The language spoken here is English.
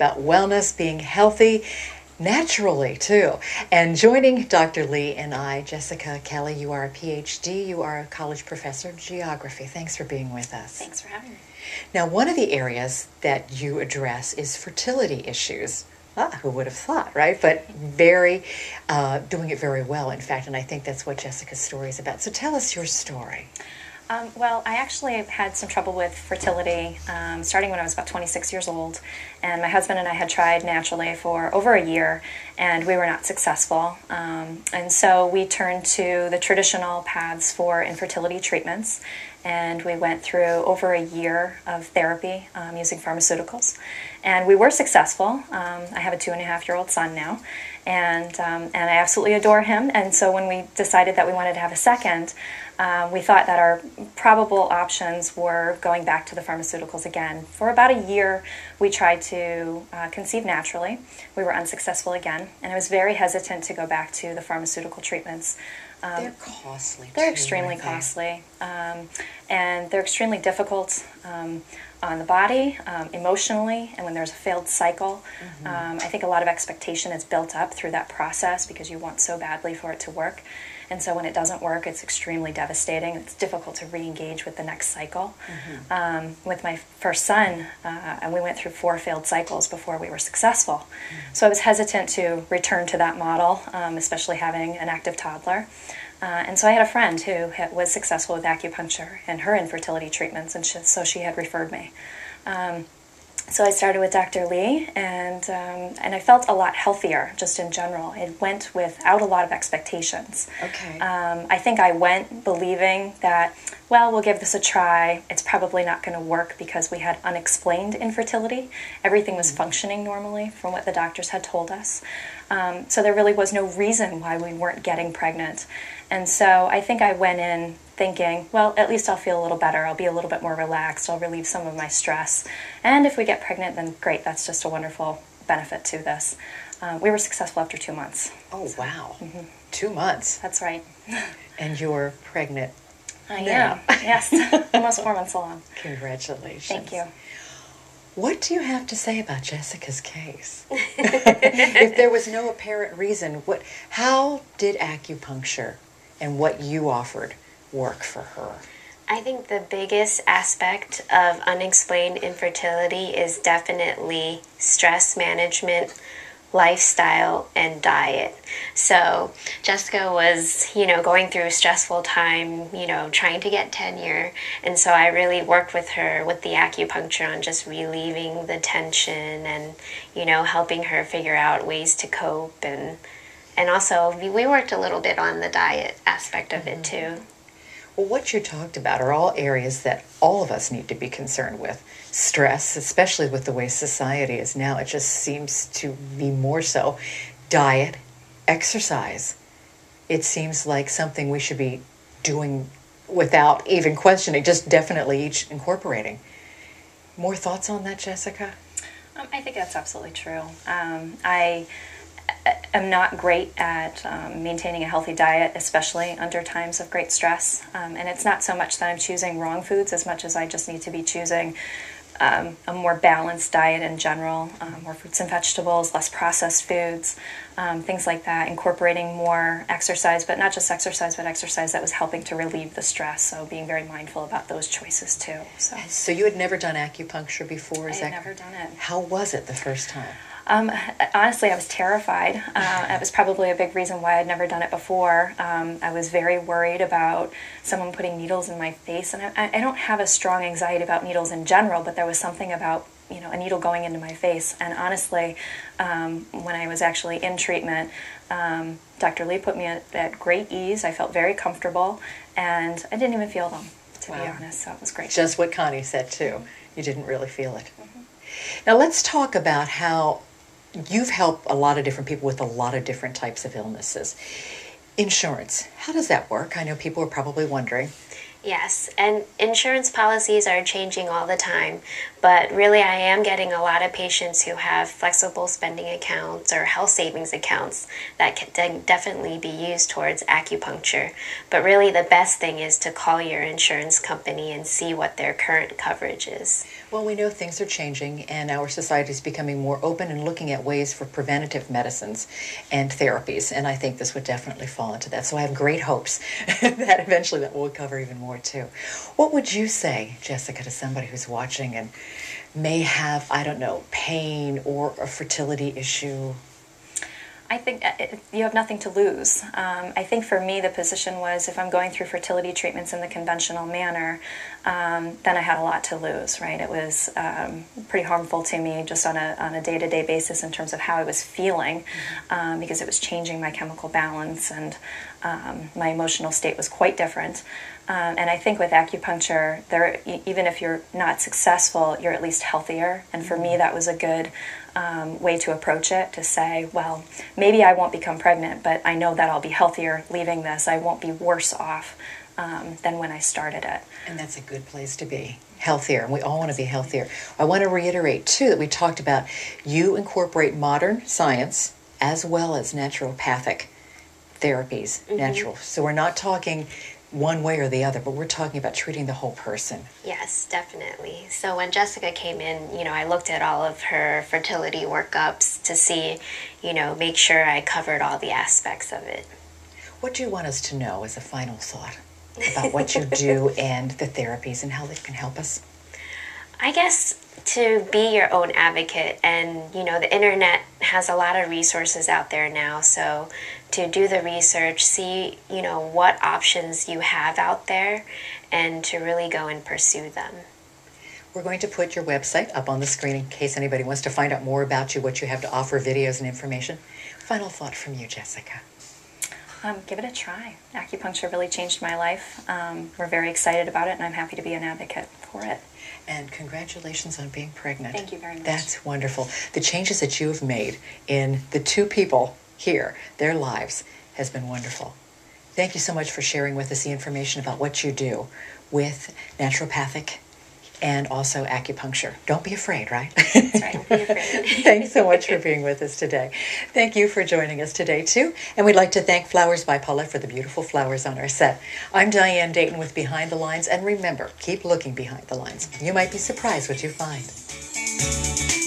about wellness, being healthy, naturally too. And joining Dr. Lee and I, Jessica Kelly, you are a PhD, you are a college professor of geography. Thanks for being with us. Thanks for having me. Now, one of the areas that you address is fertility issues. Who would have thought, right? But doing it very well, in fact, and I think that's what Jessica's story is about. So tell us your story. Well, I actually had some trouble with fertility starting when I was about 26 years old, and my husband and I had tried naturally for over a year, and we were not successful. And so we turned to the traditional paths for infertility treatments, and we went through over a year of therapy using pharmaceuticals, and we were successful. I have a 2.5-year-old son now, and I absolutely adore him. And so when we decided that we wanted to have a second, we thought that our probable options were going back to the pharmaceuticals again. For about a year, we tried to conceive naturally. We were unsuccessful again, and I was very hesitant to go back to the pharmaceutical treatments. They're costly. They're extremely costly, and they're extremely difficult on the body, emotionally, and when there's a failed cycle. I think a lot of expectation is built up through that process because you want so badly for it to work. And so when it doesn't work, it's extremely devastating. It's difficult to re-engage with the next cycle. With my first son, and we went through 4 failed cycles before we were successful. So I was hesitant to return to that model, especially having an active toddler. And so I had a friend who was successful with acupuncture and her infertility treatments, and so she had referred me. So I started with Dr. Lee, and I felt a lot healthier just in general. It went without a lot of expectations. Okay. I think I went believing that, well, we'll give this a try. It's probably not going to work because we had unexplained infertility. Everything was functioning normally from what the doctors had told us. So there really was no reason why we weren't getting pregnant. And so I think I went in thinking, well, at least I'll feel a little better. I'll be a little bit more relaxed. I'll relieve some of my stress. And if we get pregnant, then great. That's just a wonderful benefit to this. We were successful after 2 months. Oh, wow. 2 months. That's right. And you're pregnant I now. am, yes. Almost 4 months along. Congratulations. Thank you. What do you have to say about Jessica's case? If there was no apparent reason, how did acupuncture and what you offered work for her? I think the biggest aspect of unexplained infertility is definitely stress management, lifestyle, and diet. So Jessica was, going through a stressful time, trying to get tenure. And so I really worked with her with the acupuncture on just relieving the tension and, helping her figure out ways to cope. And also we worked a little bit on the diet aspect of it too. Well, what you talked about are all areas that all of us need to be concerned with. Stress, especially with the way society is now, it just seems to be more so. Diet, exercise. It seems like something we should be doing without even questioning, just definitely each incorporating. More thoughts on that, Jessica? I think that's absolutely true. I am not great at maintaining a healthy diet, especially under times of great stress. And it's not so much that I'm choosing wrong foods as much as I just need to be choosing a more balanced diet in general, more fruits and vegetables, less processed foods, things like that, incorporating more exercise, but not just exercise, but exercise that was helping to relieve the stress, so being very mindful about those choices too. So you had never done acupuncture before? I had never done it. How was it the first time? Honestly, I was terrified. That was probably a big reason why I'd never done it before. I was very worried about someone putting needles in my face, and I don't have a strong anxiety about needles in general, but there was something about a needle going into my face. And honestly, when I was actually in treatment, Dr. Lee put me at great ease. I felt very comfortable, and I didn't even feel them, to be honest, so it was great. Just what Connie said, too. You didn't really feel it. Now let's talk about how you've helped a lot of different people with a lot of different types of illnesses. Insurance, how does that work? I know people are probably wondering. Yes, and insurance policies are changing all the time, but really I am getting a lot of patients who have flexible spending accounts or health savings accounts that can definitely be used towards acupuncture. But really the best thing is to call your insurance company and see what their current coverage is. Well, we know things are changing and our society is becoming more open and looking at ways for preventative medicines and therapies. And I think this would definitely fall into that. So I have great hopes that eventually that will cover even more too. What would you say, Jessica, to somebody who's watching and may have, I don't know, pain or a fertility issue? I think you have nothing to lose. I think for me the position was if I'm going through fertility treatments in the conventional manner, then I had a lot to lose, right? It was pretty harmful to me just on a day-to-day basis in terms of how I was feeling, because it was changing my chemical balance and my emotional state was quite different. And I think with acupuncture, even if you're not successful, you're at least healthier. And for me, that was a good way to approach it, to say, well, maybe I won't become pregnant, but I know that I'll be healthier leaving this. I won't be worse off than when I started it. And that's a good place to be, healthier. And we all want to be healthier. I want to reiterate, too, that we talked about you incorporate modern science as well as naturopathic therapies, natural. So we're not talking one way or the other, but we're talking about treating the whole person. Yes, definitely. So when Jessica came in, I looked at all of her fertility workups to see, make sure I covered all the aspects of it. What do you want us to know as a final thought about what you do and the therapies and how they can help us? I guess to be your own advocate, and the internet has a lot of resources out there now, so to do the research, see what options you have out there, and to really go and pursue them. We're going to put your website up on the screen in case anybody wants to find out more about you, what you have to offer, videos and information. Final thought from you, Jessica. Give it a try. Acupuncture really changed my life. We're very excited about it, and I'm happy to be an advocate for it. And congratulations on being pregnant. Thank you very much. That's wonderful. The changes that you have made in the two people here, their lives, has been wonderful. Thank you so much for sharing with us the information about what you do with naturopathic and also acupuncture. Don't be afraid, right? That's right, don't be afraid. Thanks so much for being with us today. Thank you for joining us today, too. And we'd like to thank Flowers by Paula for the beautiful flowers on our set. I'm Diane Dayton with Behind the Lines, and remember, keep looking behind the lines. You might be surprised what you find.